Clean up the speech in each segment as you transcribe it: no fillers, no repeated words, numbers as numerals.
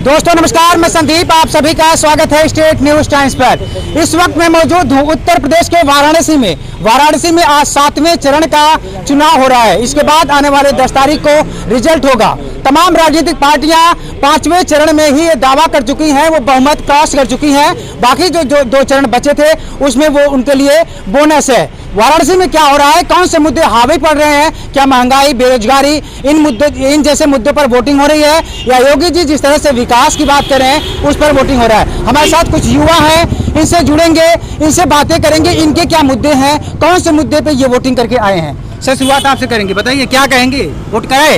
दोस्तों नमस्कार, मैं संदीप, आप सभी का स्वागत है स्टेट न्यूज टाइम्स पर। इस वक्त मैं मौजूद हूं उत्तर प्रदेश के वाराणसी में आज 7वें चरण का चुनाव हो रहा है। इसके बाद आने वाले 10 तारीख को रिजल्ट होगा। तमाम राजनीतिक पार्टियां 5वें चरण में ही दावा कर चुकी हैं, वो बहुमत क्रॉस कर चुकी हैं। बाकी जो 2 चरण बचे थे उसमें वो उनके लिए बोनस है। वाराणसी में क्या हो रहा है, कौन से मुद्दे हावी पड़ रहे हैं, क्या महंगाई, बेरोजगारी, इन जैसे मुद्दों पर वोटिंग हो रही है, या योगी जी जिस तरह से विकास की बात कर रहे हैं उस पर वोटिंग हो रहा है। हमारे साथ कुछ युवा हैं, इनसे जुड़ेंगे, इनसे बातें करेंगे, इनके क्या मुद्दे हैं, कौन से मुद्दे पे ये वोटिंग करके आए हैं। सर, शुरुआत आपसे करेंगे, बताइए क्या कहेंगे। वोट कराए?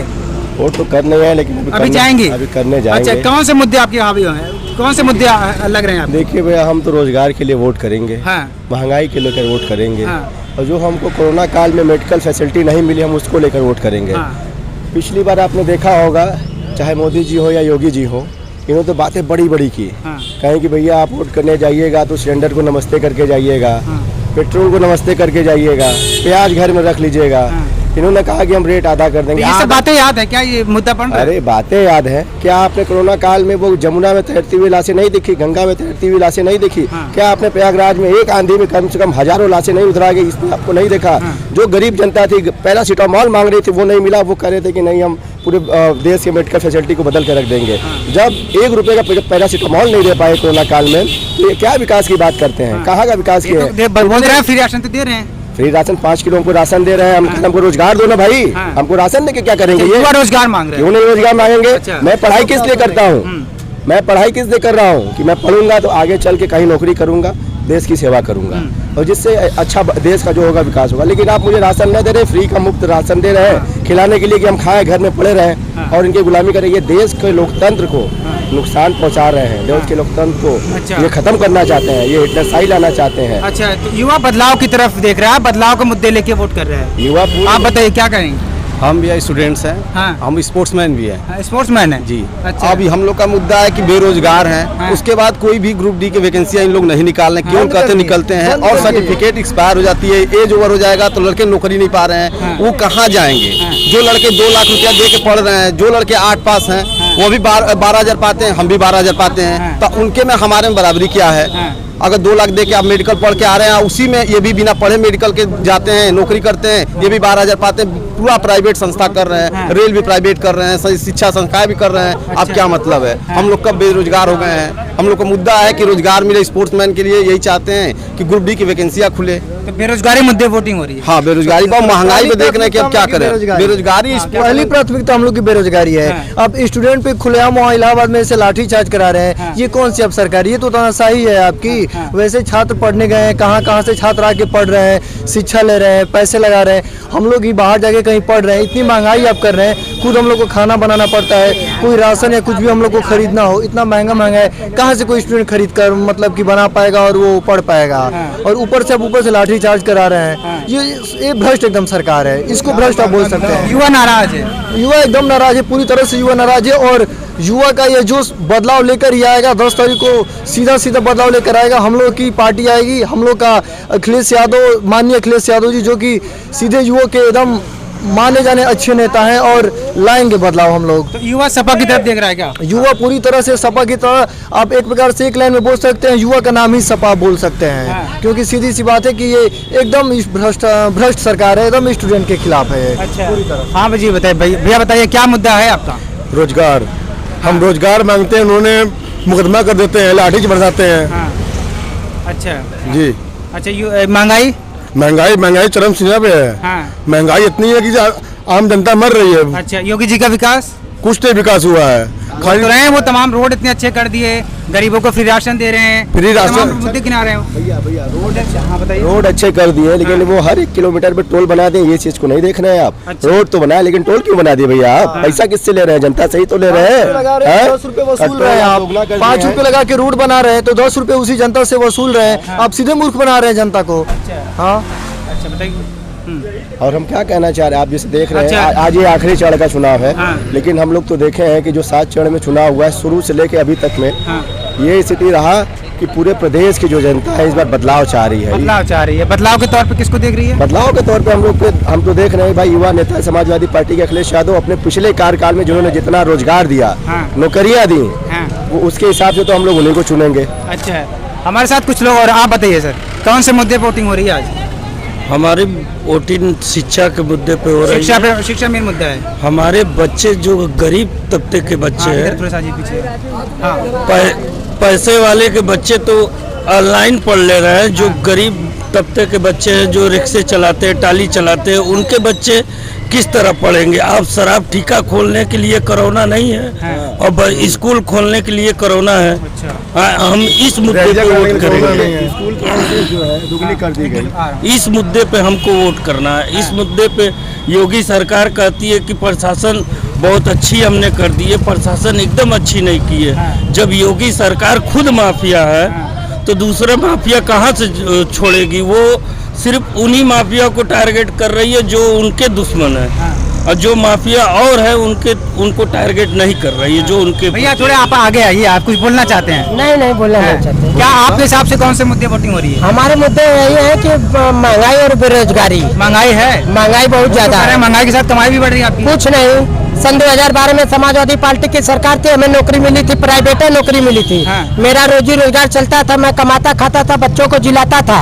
वोट तो करने हैं, लेकिन अभी जाएंगे, अभी करने जाएंगे। अच्छा, कौन से मुद्दे आपके हावी हैं, कौन से मुद्दे लग रहे हैं आपको? देखिए भैया, हम तो रोजगार के लिए वोट करेंगे, हाँ। महंगाई के लेकर वोट करेंगे, हाँ। और जो हमको कोरोना काल में मेडिकल फैसिलिटी नहीं मिली, हम उसको लेकर वोट करेंगे। हाँ। पिछली बार आपने देखा होगा, चाहे मोदी जी हो या योगी जी हो, इन्होंने तो बातें बड़ी बड़ी की। हाँ। कहें कि भैया आप वोट करने जाइएगा तो सिलेंडर को नमस्ते करके जाइएगा, हाँ। पेट्रोल को नमस्ते करके जाइएगा, प्याज घर में रख लीजिएगा। हाँ। इन्होंने कहा कि हम रेट आधा कर देंगे। ये सब बातें याद है क्या, ये मुद्दा पड़ रहा है? अरे बातें याद है क्या? आपने कोरोना काल में वो जमुना में तैरती हुई लाशें नहीं दिखी, गंगा में तैरती हुई लाशें नहीं दिखी? हाँ। क्या आपने प्रयागराज में एक आंधी में कम से कम हजारों लाशें नहीं उतरा गई? इसमें आपको नहीं देखा? हाँ। जो गरीब जनता थी, पैरासीटामोल मांग रही थी, वो नहीं मिला, वो कह रहे थे कि नहीं हम पूरे देश के मेडिकल फैसिलिटी को बदल के रख देंगे। हाँ। जब 1 रुपए का पैरासीटामोल नहीं दे पाए कोरोना काल में, तो ये क्या विकास की बात करते हैं? हाँ। कहाँ का विकास किया है? बोल रहे हैं फ्री राशन तो दे रहे हैं। फ्री राशन 5 किलो हमको राशन दे रहे हैं, हमको रोजगार दो ना भाई। हाँ। हमको राशन देके क्या करेंगे? ये युवा रोजगार मांग रहे हैं। क्यों नहीं रोजगार मांगेंगे? अच्छा। मैं पढ़ाई किस लिए करता हूँ? मैं पढ़ाई किस लिए कर रहा हूँ कि मैं पढ़ूंगा तो आगे चल के कहीं नौकरी करूंगा, देश की सेवा करूंगा, और जिससे अच्छा देश का जो होगा विकास होगा। लेकिन आप मुझे राशन नहीं दे रहे, फ्री का मुफ्त राशन दे रहे हैं खिलाने के लिए कि हम खाएं, घर में पड़े रहें और इनकी गुलामी करें। ये देश के लोकतंत्र को नुकसान पहुंचा रहे हैं, देश के लोकतंत्र को अच्छा। ये खत्म करना चाहते हैं, ये हिटलरशाही लाना चाहते हैं। अच्छा, तो युवा बदलाव की तरफ देख रहा है, बदलाव के मुद्दे लेके वोट कर रहे हैं। युवा आप बताइए क्या करेंगे। हम भी स्टूडेंट्स हैं। हाँ। हम स्पोर्ट्समैन भी हैं। स्पोर्ट्समैन है जी। अच्छा। अभी हम लोग का मुद्दा है कि बेरोजगार हैं। हाँ। उसके बाद कोई भी ग्रुप डी की वैकेंसियां इन लोग नहीं निकाल रहे हैं। क्यों कहते निकलते हैं और सर्टिफिकेट एक्सपायर हो जाती है, एज ओवर हो जाएगा तो लड़के नौकरी नहीं पा रहे हैं। हाँ। वो कहाँ जाएंगे? हाँ। जो लड़के 2 लाख रुपया दे के पढ़ रहे हैं, जो लड़के 8 पास हैं, वो भी 12,000 पाते हैं, हम भी 12,000 पाते हैं। हाँ। तो उनके में हमारे में बराबरी क्या है? हाँ। अगर 2 लाख दे के आप मेडिकल पढ़ के आ रहे हैं, उसी में ये भी बिना पढ़े मेडिकल के जाते हैं, नौकरी करते हैं, ये भी 12,000 पाते हैं। पूरा प्राइवेट संस्था कर रहे हैं। हाँ। रेल भी प्राइवेट कर रहे हैं, शिक्षा संस्थाएं भी कर रहे हैं। अच्छा। अब क्या मतलब है? हाँ। हम लोग कब बेरोजगार हो गए हैं? हम लोग का मुद्दा है कि रोजगार मिले स्पोर्ट्समैन के लिए। यही चाहते हैं कि ग्रुप डी की वैकेंसियां खुले। तो बेरोजगारी मुद्दे वोटिंग हो रही है। हाँ, बेरोजगारी बहुत महंगाई पे देख रहे हैं कि अब क्या करें। बेरोजगारी पहली प्राथमिकता हम लोग की बेरोजगारी है। हाँ। अब स्टूडेंट पे खुलेआम वहाँ इलाहाबाद में से लाठीचार्ज करा रहे हैं। हाँ। ये कौन सी अब सरकार? ये तो तानाशाही है आपकी। हाँ। वैसे छात्र पढ़ने गए हैं, कहाँ से छात्र आके पढ़ रहे हैं, शिक्षा ले रहे हैं, पैसे लगा रहे हैं। हम लोग ही बाहर जाके कहीं पढ़ रहे हैं, इतनी महंगाई आप कर रहे हैं, खुद हम लोग को खाना बनाना पड़ता है, कोई राशन या कुछ भी हम लोग को खरीदना हो, इतना महंगा है। कहाँ से कोई स्टूडेंट खरीद कर मतलब कि बना पाएगा और वो पढ़ पाएगा? हाँ। और ऊपर से लाठीचार्ज करा रहे हैं। हाँ। ये भ्रष्ट एकदम सरकार है, इसको भ्रष्ट आप बोल सकते हैं। युवा नाराज है, युवा एकदम नाराज है, पूरी तरह से युवा नाराज है। और युवा का ये जो बदलाव लेकर ही आएगा, 10 तारीख को सीधा बदलाव लेकर आएगा। हम लोग की पार्टी आएगी, हम लोग का अखिलेश यादव, माननीय अखिलेश यादव जी, जो कि सीधे युवा के एकदम माने जाने अच्छे नेता हैं, और लाएंगे बदलाव हम लोग। तो युवा सपा की तरफ देख रहा है क्या? युवा पूरी तरह से सपा की तरह, आप एक प्रकार से एक लाइन में बोल सकते हैं, युवा का नाम ही सपा बोल सकते हैं। हाँ। क्योंकि सीधी सी बात है कि ये एकदम भ्रष्ट सरकार है, एकदम स्टूडेंट के खिलाफ है। अच्छा। हाँ जी, बताइए भैया, बताइए क्या मुद्दा है आपका? रोजगार, हम रोजगार मांगते हैं, उन्होंने मुकदमा कर देते हैं, लाठी बरसाते हैं। हाँ। अच्छा जी। अच्छा, महंगाई महंगाई चरम सीमा पे है। हाँ। महंगाई इतनी है कि आम जनता मर रही है। अच्छा, योगी जी का विकास कुछ नहीं विकास हुआ है। तो रहे हैं, वो तमाम रोड इतने अच्छे कर दिए, गरीबों को फ्री राशन दे रहे हैं, फ्री राशन, तमाम मुद्दे गिना रहे हैं। भैया हाँ बताइए। रोड अच्छे कर दिए, लेकिन वो हर 1 किलोमीटर पे टोल बना दें, ये चीज को नहीं देख रहे हैं आप। अच्छा। रोड तो बनाए, लेकिन टोल क्यों बना दिए भैया आप? पैसा किससे ले रहे हैं? जनता से ही तो ले रहे हैं। 10 रुपए वसूल रहे हैं आप, 5 रुपए लगा के रोड बना रहे हैं, तो 10 रुपए उसी जनता से वसूल रहे हैं। आप सीधे मूर्ख बना रहे हैं जनता को। हाँ, अच्छा बताइए। और हम क्या कहना चाह रहे हैं, आप जैसे देख रहे हैं, अच्छा। आज ये आखिरी चरण का चुनाव है। हाँ। लेकिन हम लोग तो देखे हैं कि जो 7 चरण में चुनाव हुआ है, शुरू से लेके अभी तक में हाँ। ये स्थिति रहा कि पूरे प्रदेश की जो जनता है इस बार बदलाव चाह रही है। बदलाव चाह रही है। बदलाव के तौर पे किसको देख रही है? बदलाव के तौर पे हम तो देख रहे हैं भाई, युवा नेता समाजवादी पार्टी के अखिलेश यादव अपने पिछले कार्यकाल में जिन्होंने जितना रोजगार दिया, हाँ। नौकरियां दी, हाँ। वो उसके हिसाब से तो हम लोग उन्हीं को चुनेंगे। अच्छा, हमारे साथ कुछ लोग और, आप बताइए सर, कौन से मुद्दे पे वोटिंग हो रही है आज? हमारी वोटिंग शिक्षा के मुद्दे पे हो रही है। शिक्षा मेन मुद्दा है। हमारे बच्चे जो गरीब तबके के बच्चे हैं, थोड़ा सा जी पीछे। हाँ, पैसे वाले के बच्चे तो ऑनलाइन पढ़ ले रहे हैं। जो गरीब तबके के बच्चे हैं, जो रिक्शे चलाते हैं, टाली चलाते हैं, उनके बच्चे किस तरह पढ़ेंगे? आप शराब ठेका खोलने के लिए कोरोना नहीं है और स्कूल खोलने के लिए कोरोना है। हम इस मुद्दे पे वोट करेंगे। स्कूल की फीस जो है दुगनी कर दी गई। इस मुद्दे पे हमको वोट करना है। इस मुद्दे पे योगी सरकार कहती है कि प्रशासन बहुत अच्छी हमने कर दी है, प्रशासन एकदम अच्छी नहीं की है। जब योगी सरकार खुद माफिया है तो दूसरा माफिया कहाँ से छोड़ेगी? वो सिर्फ उन्हीं माफिया को टारगेट कर रही है जो उनके दुश्मन है, और जो माफिया और है उनको टारगेट नहीं कर रही है जो उनके। भैया थोड़े आप आगे आइए, आप कुछ बोलना चाहते हैं? नहीं बोलना नहीं चाहते। क्या आपके हिसाब से कौन से मुद्दे वोटिंग हो रही है? हमारे मुद्दे यही है कि महंगाई और बेरोजगारी। महंगाई है, महंगाई बहुत ज्यादा है। महंगाई के साथ कमाई भी बढ़ रही है आपकी? कुछ नहीं। सन 2012 में समाजवादी पार्टी की सरकार थी, हमें नौकरी मिली थी, प्राइवेट नौकरी मिली थी। मेरा रोजी रोजगार चलता था, मैं कमाता खाता था, बच्चों को जिलाता था।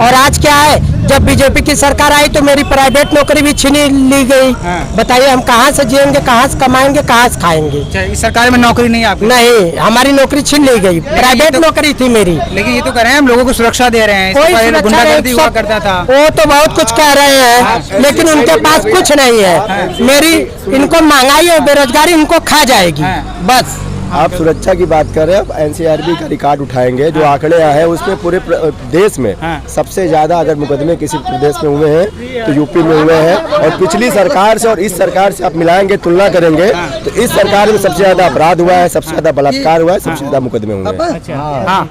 और आज क्या है, जब बीजेपी की सरकार आई तो मेरी प्राइवेट नौकरी भी छीन ली गई। बताइए हम कहाँ से जिएंगे, कहाँ से कमाएंगे, कहाँ से खाएंगे? इस सरकार में नौकरी नहीं आपकी? नहीं, हमारी नौकरी छीन ली गई। प्राइवेट नौकरी थी मेरी। लेकिन ये तो कह रहे हैं हम लोगों को सुरक्षा दे रहे हैं। कोई गुंडागर्दी हुआ करता था। वो तो बहुत कुछ कह रहे हैं, लेकिन उनके पास कुछ नहीं है। मेरी इनको महंगाई और बेरोजगारी इनको खा जाएगी बस। आप सुरक्षा की बात कर रहे हैं, एनसीआरबी का रिकॉर्ड उठाएंगे, जो आंकड़े आए हैं उसमें पूरे देश में सबसे ज्यादा अगर मुकदमे किसी प्रदेश में हुए हैं तो यूपी में हुए हैं। और पिछली सरकार से और इस सरकार से आप मिलाएंगे, तुलना करेंगे तो इस सरकार में सबसे ज्यादा अपराध हुआ है, सबसे ज्यादा बलात्कार हुआ है, सबसे ज्यादा मुकदमे हुए हैं।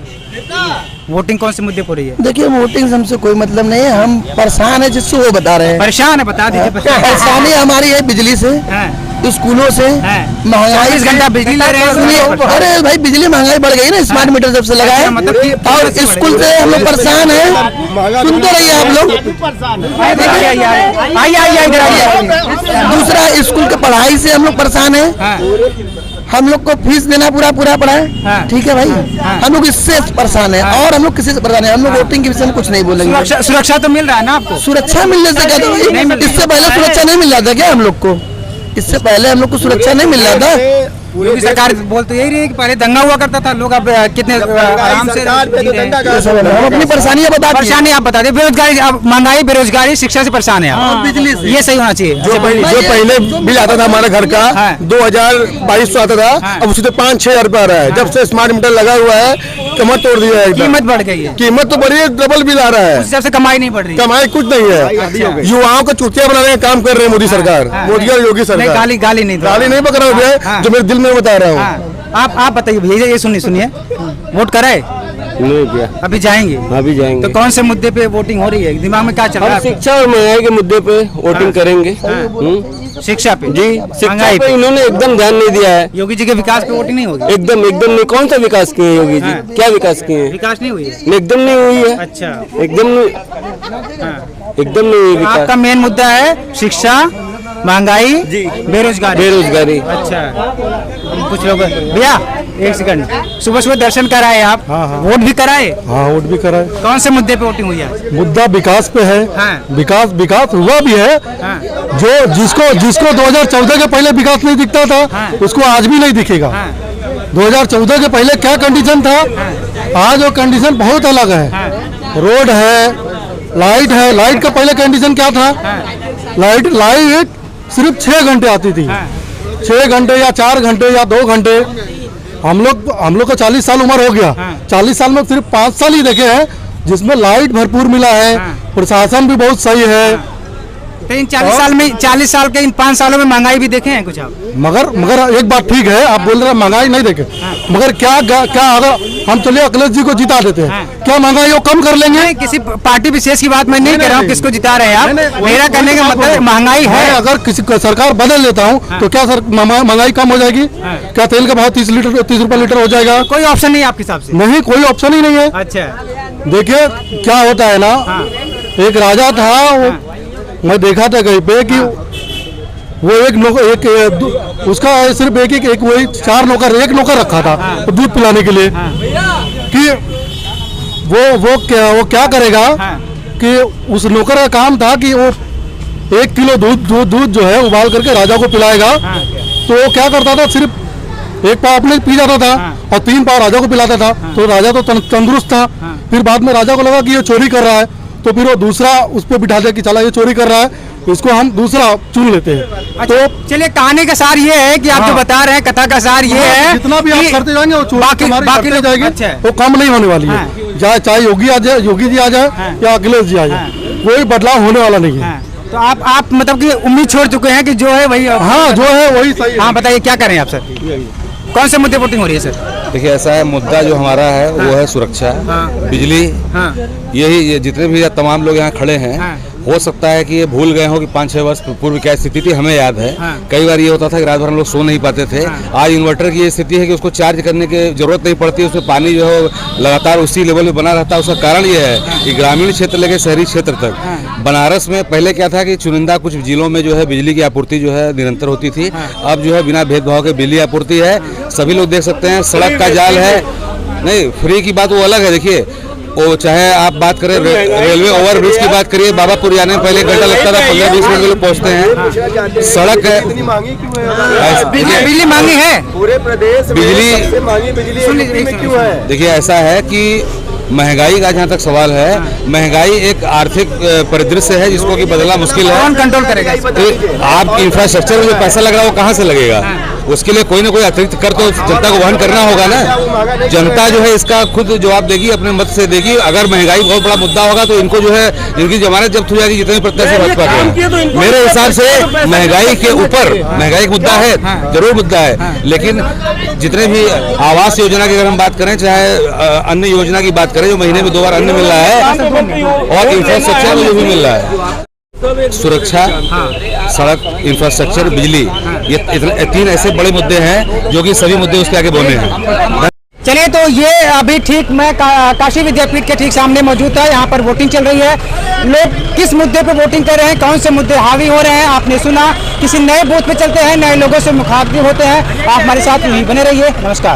वोटिंग कौन से मुद्दे पर रही है? देखिए वोटिंग से हमसे कोई मतलब नहीं है, हम परेशान है जिससे वो बता रहे हैं। परेशान है, बता दीजिए। परेशानी हमारी है बिजली से, स्कूलों से, महंगाई। 24 घंटा बिजली ले रहे हैं। अरे भाई बिजली महंगाई बढ़ गई ना, स्मार्ट मीटर जब से लगा है। और स्कूल से हम लोग परेशान है, सुनते रहिए आप लोग। दूसरा स्कूल के पढ़ाई से हम लोग परेशान है। हम लोग को फीस देना पूरा पड़ा है, ठीक है भाई। हम लोग इससे परेशान है और हम लोग किसी से परेशान है। हम लोग वोटिंग के विषय में कुछ नहीं बोलेंगे। सुरक्षा तो मिल रहा है ना आपको? सुरक्षा मिलने से क्या था भाई? इससे पहले सुरक्षा नहीं मिल रहा था क्या हम लोग को? इससे पहले हम लोग को सुरक्षा नहीं मिल रहा था। योगी सरकार बोल तो यही रही है कि पहले दंगा हुआ करता था, लोग अब कितने आराम से हम अपनी परेशानियां बता। परेशानी आप बता दें। बेरोजगारी, अब महंगाई, बेरोजगारी, शिक्षा से परेशान है आप। बिजली से ये सही होना चाहिए। जो पहले बिल आता था हमारे घर का 2022 आता था, अब उसी तो 5-6 रुपया आ रहा है। जब से स्मार्ट मीटर लगा हुआ है कमर तोड़ दिया है। कीमत बढ़ गई है। कीमत तो बढ़ी है, डबल बिल आ रहा है। उस हिसाब से कमाई नहीं बढ़ रही। कमाई कुछ नहीं है। युवाओं को चुटिया बनाने का काम कर रहे हैं मोदी सरकार, मोदी और योगी सरकार। गाली नहीं पकड़ा हुआ है, जो मेरे दिल में बता रहा हूँ। आप बताइए भैया, ये सुनिए। वोट कराए? नहीं किया, अभी जाएंगे? अभी जाएंगे। तो कौन से मुद्दे पे वोटिंग हो रही है? दिमाग में क्या चल रहा है? शिक्षा और महंगाई के मुद्दे पे वोटिंग करेंगे। शिक्षा पे? जी, शिक्षा पे इन्होंने एकदम ध्यान नहीं दिया है। योगी जी के विकास पे वोटिंग नहीं होगी? एकदम नहीं। कौन सा विकास किए योगी जी? क्या विकास किए? विकास नहीं हुई है? एकदम नहीं हुई है। अच्छा, एकदम नहीं हुई विकास। आपका मेन मुद्दा है शिक्षा, महंगाई, बेरोजगारी। अच्छा, कुछ लोग भैया एक सेकंड, सुबह दर्शन कराए आप? वोट भी कराए? हाँ, वोट भी कराए। कौन से मुद्दे पे वोटिंग हुई है? मुद्दा विकास पे है। विकास हुआ भी है। जो जिसको 2014 के पहले विकास नहीं दिखता था, उसको आज भी नहीं दिखेगा। 2014 के पहले क्या कंडीशन था, आज वो कंडीशन बहुत अलग है। रोड है, लाइट है। लाइट का पहले कंडीशन क्या था? लाइट सिर्फ 6 घंटे आती थी। 6 घंटे या 4 घंटे या 2 घंटे। हम लोग का 40 साल उम्र हो गया। 40 साल में सिर्फ 5 साल ही देखे हैं जिसमें लाइट भरपूर मिला है। प्रशासन भी बहुत सही है। तो इन 40 साल के इन 5 सालों में महंगाई भी देखे हैं कुछ आप? मगर एक बात ठीक है, आप बोल रहे हैं महंगाई नहीं देखे, मगर क्या अगर हम चलिए अखिलेश जी को जिता देते हैं, क्या महंगाई वो कम कर लेंगे? नहीं, किसी पार्टी विशेष की बात मैं नहीं कर रहा हूँ, किसको जिता रहे हैं आप। मेरा कहने का मतलब महंगाई है। अगर किसी सरकार बदल लेता हूँ तो क्या महंगाई कम हो जाएगी? क्या तेल का भाव 30 रुपए लीटर हो जाएगा? कोई ऑप्शन नहीं आपके हिसाब से? नहीं, कोई ऑप्शन ही नहीं है। अच्छा, देखिए क्या होता है ना, एक राजा था, मैं देखा था कहीं पे कि वो उसका सिर्फ एक वही 4 नौकर, एक नौकर रखा था दूध पिलाने के लिए। कि वो क्या करेगा कि उस नौकर का काम था कि वो 1 किलो दूध जो है उबाल करके राजा को पिलाएगा। तो वो क्या करता था, सिर्फ 1 पाव अपने पी जाता था और 3 पाव राजा को पिलाता था। तो राजा तो तंदुरुस्त था। फिर बाद में राजा को लगा कि ये चोरी कर रहा है, तो फिर वो दूसरा उस पर बिठा दिया कि चला ये चोरी कर रहा है, इसको हम दूसरा चुन लेते हैं। अच्छा, तो चलिए कहानी का सार ये है कि आप जो बता रहे हैं, कथा का सार ये है, जितना भी आप करते जाएंगे वो बाकी करते जाएंगे, वो कम नहीं होने वाली है। चाहे योगी जी आ जाए या अखिलेश जी आ जाए, कोई बदलाव होने वाला नहीं है। तो आप मतलब कि उम्मीद छोड़ चुके हैं कि जो है वही, हाँ जो है वही सही है। हाँ बताइए क्या करें आप सर, कौन से मुद्दे वोटिंग हो रही है सर? देखिए ऐसा है, मुद्दा जो हमारा है वो है सुरक्षा, बिजली, ये जितने भी तमाम लोग यहाँ खड़े हैं, हो सकता है कि ये भूल गए हो कि 5-6 वर्ष पूर्व क्या स्थिति थी, हमें याद है। कई बार ये होता था कि रात भर हम लोग सो नहीं पाते थे। आज इन्वर्टर की ये स्थिति है कि उसको चार्ज करने की जरूरत नहीं पड़ती, उसमें पानी जो है लगातार उसी लेवल में बना रहता है। उसका कारण ये है कि ग्रामीण क्षेत्र लेके शहरी क्षेत्र तक, बनारस में पहले क्या था कि चुनिंदा कुछ जिलों में जो है बिजली की आपूर्ति जो है निरंतर होती थी। अब जो है बिना भेदभाव के बिजली आपूर्ति है, सभी लोग देख सकते हैं। सड़क का जाल है, नहीं फ्री की बात वो अलग है। देखिए वो चाहे आप बात करें रेलवे ओवरब्रिज की बात करिए, बाबापुर जाने में पहले 1 घंटा लगता था, 15-20 मिनट में लोग पहुँचते हैं। सड़क है, बिजली महंगी है पूरे प्रदेश बिजली क्यों है? देखिए ऐसा है कि महंगाई का जहाँ तक सवाल है, महंगाई एक आर्थिक परिदृश्य है जिसको कि बदलना मुश्किल है। कौन कंट्रोल करेगा? तो आप इंफ्रास्ट्रक्चर में जो पैसा लग रहा है वो कहाँ से लगेगा? उसके लिए कोई ना कोई अतिरिक्त कर तो जनता को वहन करना होगा ना। जनता जो है इसका खुद जवाब देगी, अपने मत से देगी। अगर महंगाई बहुत बड़ा मुद्दा होगा तो इनको जो है इनकी जमानत जब्त हो जाएगी, जितने प्रत्याशी भाजपा के। मेरे हिसाब से महंगाई के ऊपर, महंगाई एक मुद्दा है, जरूर मुद्दा है, लेकिन जितने भी आवास योजना की अगर हम बात करें, चाहे अन्य योजना की बात करें, जो महीने में 2 बार अन्न मिल रहा है, और इंफ्रास्ट्रक्चर में जो भी मिल रहा है, सुरक्षा, सड़क, इंफ्रास्ट्रक्चर, बिजली, ये 3 ऐसे बड़े मुद्दे हैं जो कि सभी मुद्दे उसके आगे बोने हैं। चलिए, तो ये अभी ठीक मैं काशी विद्यापीठ के ठीक सामने मौजूद था। यहाँ पर वोटिंग चल रही है। लोग किस मुद्दे पे वोटिंग कर रहे हैं, कौन से मुद्दे हावी हो रहे हैं, आपने सुना। किसी नए बूथ पे चलते हैं, नए लोगों से मुखातिब होते हैं। आप हमारे साथ यहीं बने रहिए। नमस्कार।